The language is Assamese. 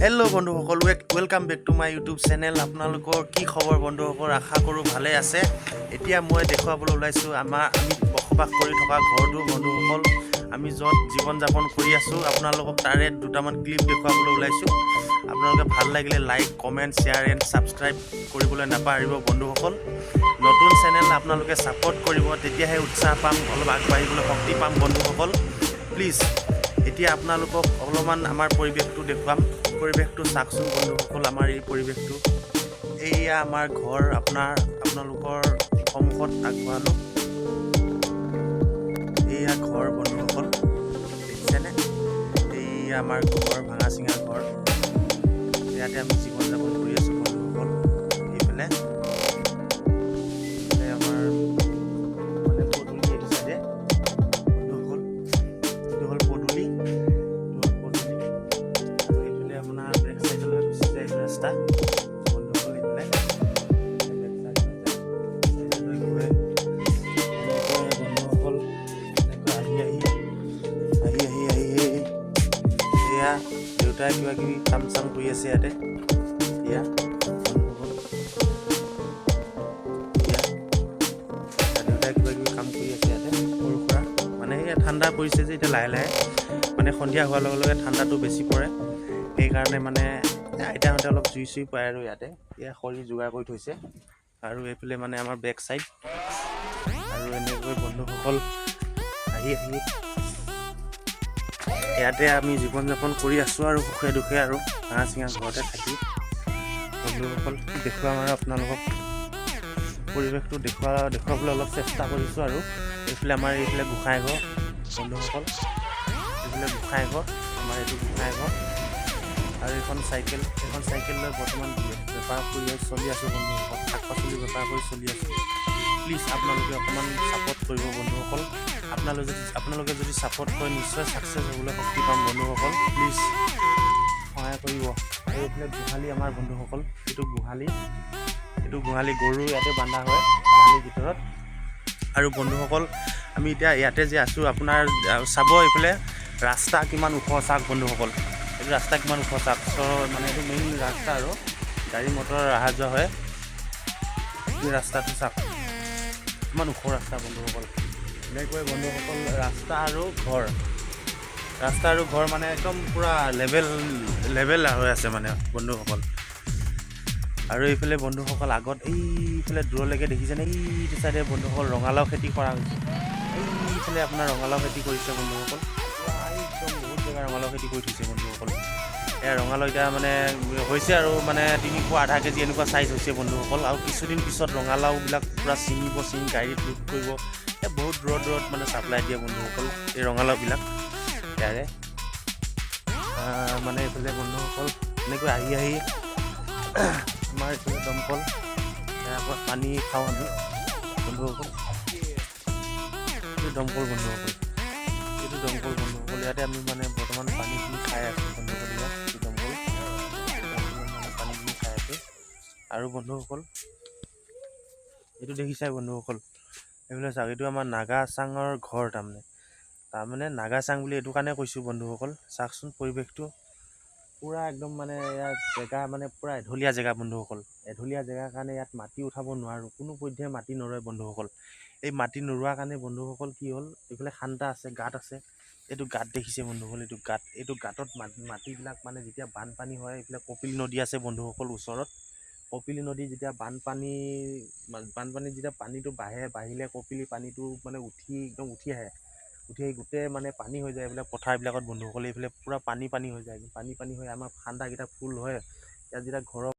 হেল্ল' বন্ধুসকল, welcome back to my YouTube channel. আপোনালোকৰ কি খবৰ বন্ধুসকল? আশা কৰোঁ ভালে আছে। এতিয়া মই দেখুৱাবলৈ ওলাইছোঁ আমি বসবাস কৰি থকা ঘৰটো বন্ধুসকল। আমি য'ত জীৱন যাপন কৰি আছোঁ, আপোনালোকক তাৰে দুটামান ক্লিপ দেখুৱাবলৈ ওলাইছোঁ। আপোনালোকে ভাল লাগিলে like, comment, share and subscribe কৰিবলৈ নাপাহৰিব বন্ধুসকল। নতুন চেনেল আপোনালোকে ছাপোৰ্ট কৰিব, তেতিয়াহে উৎসাহ পাম, অলপ আগবাঢ়িবলৈ শক্তি পাম বন্ধুসকল। প্লিজ এতিয়া আপোনালোকক অলপমান আমাৰ পৰিৱেশটো দেখুৱাম। পৰিৱেশটো চাওকচোন বন্ধুসকল, আমাৰ এই পৰিৱেশটো। এয়া আমাৰ ঘৰ, আপোনালোকৰ সন্মুখত আগবঢ়ালোঁ। এয়া ঘৰ বন্ধুসকল, দেখিছেনে? এয়া আমাৰ ঘৰ, ভাঙা চিঙা ঘৰ। ইয়াতে আমি জীৱন যাপন কৰি আছোঁ বন্ধুসকল। এইফালে আমাৰ মানে পদূলি এইটো চাইডে বন্ধুসকল, এইটো হ'ল পদূলি। ৰাস্তা বন্ধুসকল, এইফালে বন্ধুসকল আহি এয়া দেউতাই কিবা কিবি কাম চাম কৰি আছে ইয়াতে। এয়া বন্ধুসকল, দেউতাই কিবা কিবি কাম কৰি আছে ইয়াতে সৰু সুৰা। মানে এয়া ঠাণ্ডা পৰিছে যে এতিয়া লাহে লাহে, মানে সন্ধিয়া হোৱাৰ লগে লগে ঠাণ্ডাটো বেছি পৰে। সেইকাৰণে মানে আইতাহঁতে অলপ জুই চুই পায় আৰু ইয়াতে এয়া খৰি যোগাৰ কৰি থৈছে। আৰু এইফালে মানে আমাৰ বেক চাইড। আৰু এনেকৈ বন্ধুসকল আহি ইয়াতে আমি জীৱন যাপন কৰি আছোঁ আৰু সুখে দুখে আৰু ভাঙা চিঙা ঘৰতে থাকি বন্ধুসকল দেখুৱাম আৰু আপোনালোকক পৰিৱেশটো দেখুৱাবলৈ অলপ চেষ্টা কৰিছোঁ। আৰু এইফালে গোঁসাই ঘৰ বন্ধুসকল, এইফালে গোঁসাই ঘৰ, আমাৰ এইটো গোঁসাই ঘৰ। আৰু এখন চাইকেল লৈ বৰ্তমান বেপাৰ কৰি চলি আছোঁ বন্ধুসকল, শাক পাচলি বেপাৰ কৰি চলি আছোঁ। প্লিজ আপোনালোকে অকণমান ছাপোৰ্ট কৰিব বন্ধুসকল। আপোনালোকে যদি ছাপোৰ্ট কৰে নিশ্চয় ছাকচেছ হ'বলৈ শক্তি পাম বন্ধুসকল। প্লিজ সহায় কৰিব। আৰু এইফালে গোহালি আমাৰ বন্ধুসকল, এইটো গোহালি গৰু ইয়াতে বান্ধা হয় গোহালিৰ ভিতৰত। আৰু বন্ধুসকল আমি এতিয়া ইয়াতে যে আছোঁ, আপোনাৰ চাব এইফালে ৰাস্তা কিমান ওখ চাওক বন্ধুসকল। এইটো ৰাস্তা কিমান ওখ চাওক, মানে এইটো মেইন ৰাস্তা আৰু গাড়ী মটৰ অহা যোৱা হয়। এই ৰাস্তাটো চাওক কিমান ওখ ৰাস্তা বন্ধুসকল। এনেকৈ বন্ধুসকল ৰাস্তা আৰু ঘৰ মানে একদম পূৰা লেভেল হৈ আছে মানে বন্ধুসকল। আৰু এইফালে বন্ধুসকল আগত এইফালে দূৰলৈকে দেখিছেনে? এইটো চাইডে বন্ধুসকল ৰঙালাও খেতি কৰা হৈছে। এইফালে আপোনাৰ ৰঙালাও খেতি কৰিছে বন্ধুসকল। একদম বহুত জেগা ৰঙালাও খেতি কৰি থৈছে বন্ধুসকল। এয়া ৰঙালাও এতিয়া মানে হৈছে আৰু মানে 3 পোৱা আধা কেজি এনেকুৱা চাইজ হৈছে বন্ধুসকল। আৰু কিছুদিন পিছত ৰঙালাওবিলাক পূৰা ছিঙি গাড়ীত লোড কৰিব। বহুত দূৰত মানে ছাপ্লাই দিয়ে বন্ধুসকল এই ৰঙালাওবিলাক ইয়াৰে। মানে এইফালে বন্ধুসকল এনেকৈ আহি আমাৰ এইফালে দমকল, ইয়াৰ পৰা পানী খাওঁ আমি বন্ধুসকল। এইটো দমকল বন্ধুসকল, ইয়াতে আমি মানে বৰ্তমান পানীখিনি খাই আছোঁ বন্ধুসকল। ইয়াত দমকল মানে পানীখিনি খাই আছোঁ। আৰু বন্ধুসকল এইটো দেখিছাই বন্ধুসকল, এইফালে চাওক, এইটো আমাৰ নাগাচাঙৰ ঘৰ। তাৰমানে নাগাচাং বুলি এইটো কাৰণে কৈছোঁ বন্ধুসকল। চাওকচোন পৰিৱেশটো পূৰা একদম মানে ইয়াত জেগা মানে পূৰা এঢলীয়া জেগা বন্ধুসকল। এঢলীয়া জেগাৰ কাৰণে ইয়াত মাটি উঠাব নোৱাৰোঁ, কোনো পধ্যে মাটি নৰয় বন্ধুসকল। এই মাটি নৰোৱাৰ কাৰণে বন্ধুসকল কি হ'ল, এইফালে খান্দা আছে, গাঁত আছে। এইটো গাঁত দেখিছে বন্ধুসকল, এইটো গাঁতত মাটিবিলাক মানে যেতিয়া বানপানী হয়, এইফালে কপিলি নদী আছে বন্ধুসকল ওচৰত। কপিলি নদী যেতিয়া বানপানী যেতিয়া পানীটো বাঢ়িলে কপিলি পানীটো মানে উঠি আহি গোটেই মানে পানী হৈ যায় এইবিলাক পথাৰবিলাকত বন্ধুসকল। এইফালে পূৰা পানী হৈ যায়, পানী হৈ আমাৰ খান্দাকেইটা ফুল হয়। ইয়াত যেতিয়া ঘৰৰ